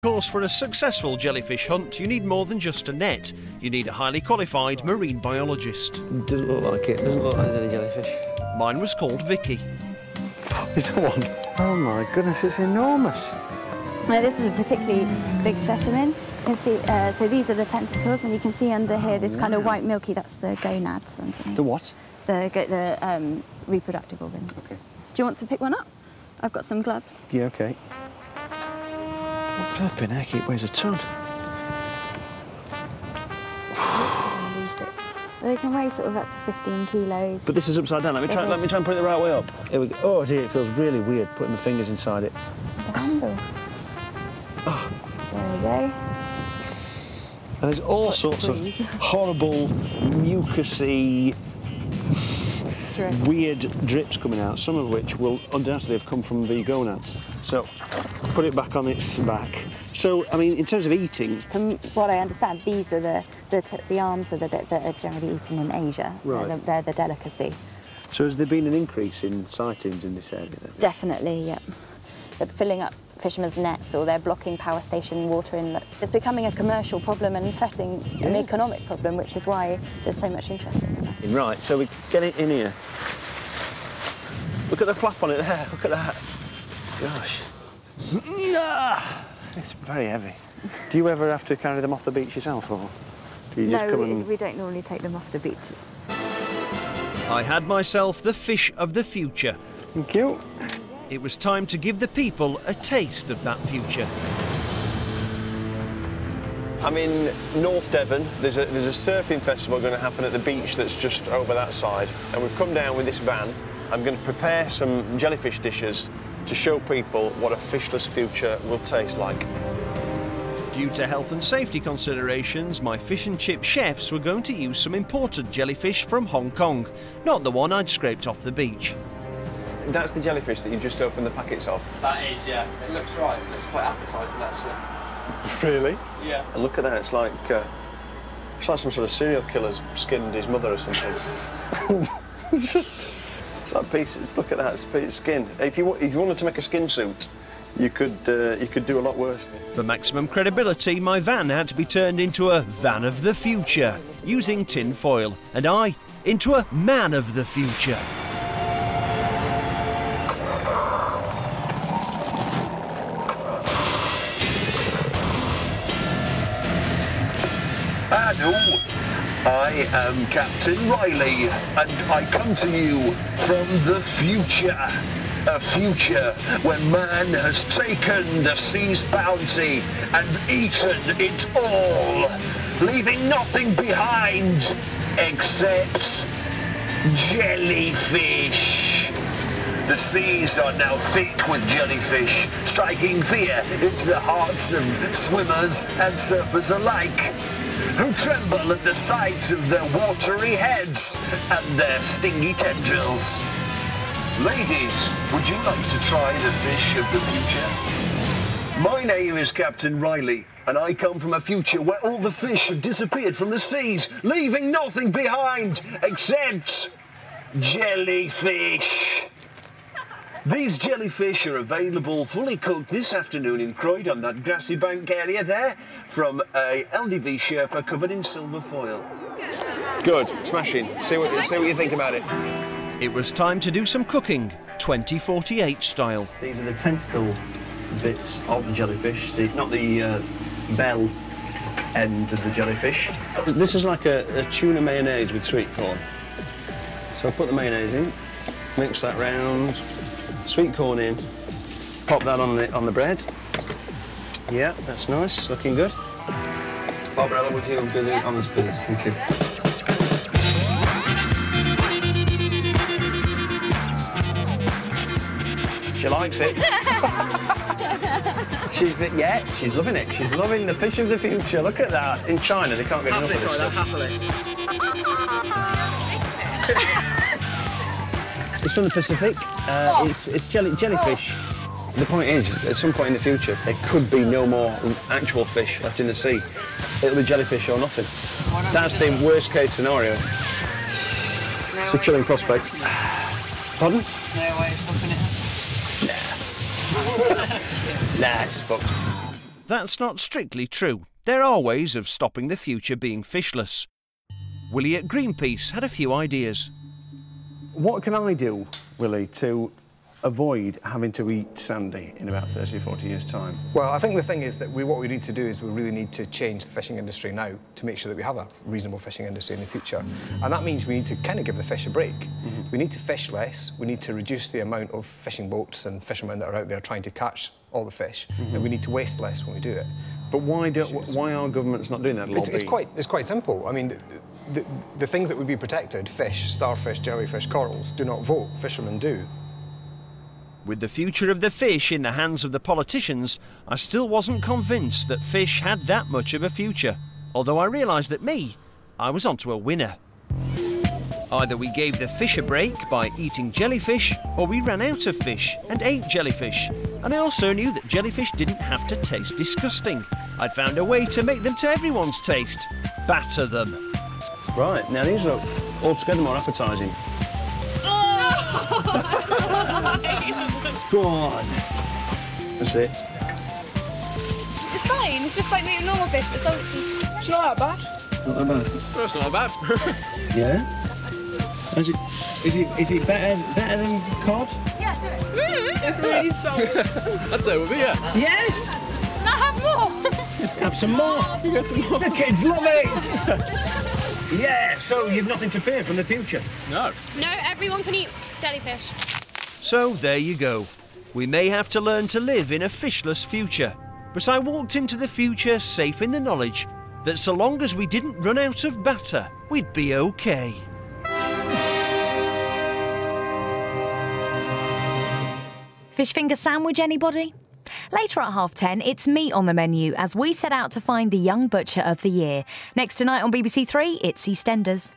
Of course, for a successful jellyfish hunt, you need more than just a net. You need a highly qualified marine biologist. Doesn't look like it. Doesn't look like there's any jellyfish. Mine was called Vicky. Is that one? Oh my goodness, it's enormous. Now, this is a particularly big specimen. You can see, so these are the tentacles, and you can see under here this kind of white milky, that's the gonads underneath. The what? The reproductive organs. Okay. Do you want to pick one up? I've got some gloves. Yeah, okay. Flipping heck, it weighs a ton. They can weigh sort of up to 15 kilos. But this is upside down. Let me try and put it the right way up. Here we go. Oh dear, it feels really weird putting my fingers inside it. The handle. Oh. There we go. And there's all sorts of horrible, mucusy, weird drips coming out, some of which will undoubtedly have come from the gonads. So, put it back on its back. So, I mean, in terms of eating... From what I understand, these are the arms are the bit that are generally eaten in Asia. Right. They're the delicacy. So has there been an increase in sightings in this area then? Definitely, yeah. They're filling up fishermen's nets, or they're blocking power station water in. It's becoming a commercial problem and threatening an economic problem, which is why there's so much interest in them. Right, so we get it in here. Look at the flap on it there, look at that. Gosh. It's very heavy. Do you ever have to carry them off the beach yourself, or do you just come and... we don't normally take them off the beaches. I had myself the fish of the future. Thank you. It was time to give the people a taste of that future. I'm in North Devon. There's a surfing festival going to happen at the beach that's just over that side, and we've come down with this van. I'm going to prepare some jellyfish dishes to show people what a fishless future will taste like. Due to health and safety considerations, my fish and chip chefs were going to use some imported jellyfish from Hong Kong, not the one I'd scraped off the beach. That's the jellyfish that you just opened the packets of? That is, yeah. It looks right. It looks quite appetising, actually. Really? Yeah. And look at that, it's like some sort of serial killer's skinned his mother or something. It's like pieces, look at that, it's a piece of skin. If you wanted to make a skin suit, you could do a lot worse. For maximum credibility, my van had to be turned into a van of the future, using tin foil, and I into a man of the future. Hello, I am Captain Riley, and I come to you from the future. A future where man has taken the sea's bounty and eaten it all, leaving nothing behind except jellyfish. The seas are now thick with jellyfish, striking fear into the hearts of swimmers and surfers alike, who tremble at the sight of their watery heads and their stingy tendrils. Ladies, would you like to try the fish of the future? My name is Captain Riley, and I come from a future where all the fish have disappeared from the seas, leaving nothing behind except jellyfish. These jellyfish are available fully cooked this afternoon in Croydon, that grassy bank area there, from a LDV Sherpa covered in silver foil. Good, smashing. See what you think about it. It was time to do some cooking, 2048 style. These are the tentacle bits of the jellyfish, not the bell end of the jellyfish. This is like a tuna mayonnaise with sweet corn. So I'll put the mayonnaise in, mix that round, sweet corn in, pop that on the bread. Yeah, that's nice, it's looking good. Barbara, would you do it on this please? Thank you. She likes it. She's loving it. She's loving the fish of the future. Look at that. In China, they can't get enough of this stuff. It's from the Pacific. It's jellyfish. The point is, at some point in the future, there could be no more actual fish left in the sea. It'll be jellyfish or nothing. That's the worst case scenario. It's a chilling prospect. Pardon? No way of stopping it. Nah, it's fucked. that's not strictly true. There are ways of stopping the future being fishless. Willie at Greenpeace had a few ideas. What can I do, Willie, to avoid having to eat Sandy in about 30 or 40 years' time? Well, I think the thing is that what we need to do is we really need to change the fishing industry now to make sure that we have a reasonable fishing industry in the future. And that means we need to kind of give the fish a break. We need to fish less, we need to reduce the amount of fishing boats and fishermen that are out there trying to catch all the fish, and we need to waste less when we do it. But why are governments not doing that? It's quite simple. I mean, the things that would be protected, fish, starfish, jellyfish, corals, do not vote, fishermen do. With the future of the fish in the hands of the politicians, I still wasn't convinced that fish had that much of a future. Although I realised that I was onto a winner. Either we gave the fish a break by eating jellyfish, or we ran out of fish and ate jellyfish. And I also knew that jellyfish didn't have to taste disgusting. I'd found a way to make them to everyone's taste. Batter them. Right, now these look altogether more appetising. Go on. That's it. It's fine, it's just like eating normal fish, but salty. It's not that bad. Not that bad. That's not bad. Yeah? Is it better than cod? Yeah, do it. It's really salty. I'd say it would be, yeah. Yeah? No, have more. Have some more. You get some more. The kids love it. Yeah, so you've nothing to fear from the future? No. No, everyone can eat jellyfish. So there you go. We may have to learn to live in a fishless future. But I walked into the future safe in the knowledge that so long as we didn't run out of batter, we'd be okay. Fish finger sandwich, anybody? Later at 10:30, it's meat on the menu as we set out to find the young butcher of the year. Next tonight on BBC 3, it's EastEnders.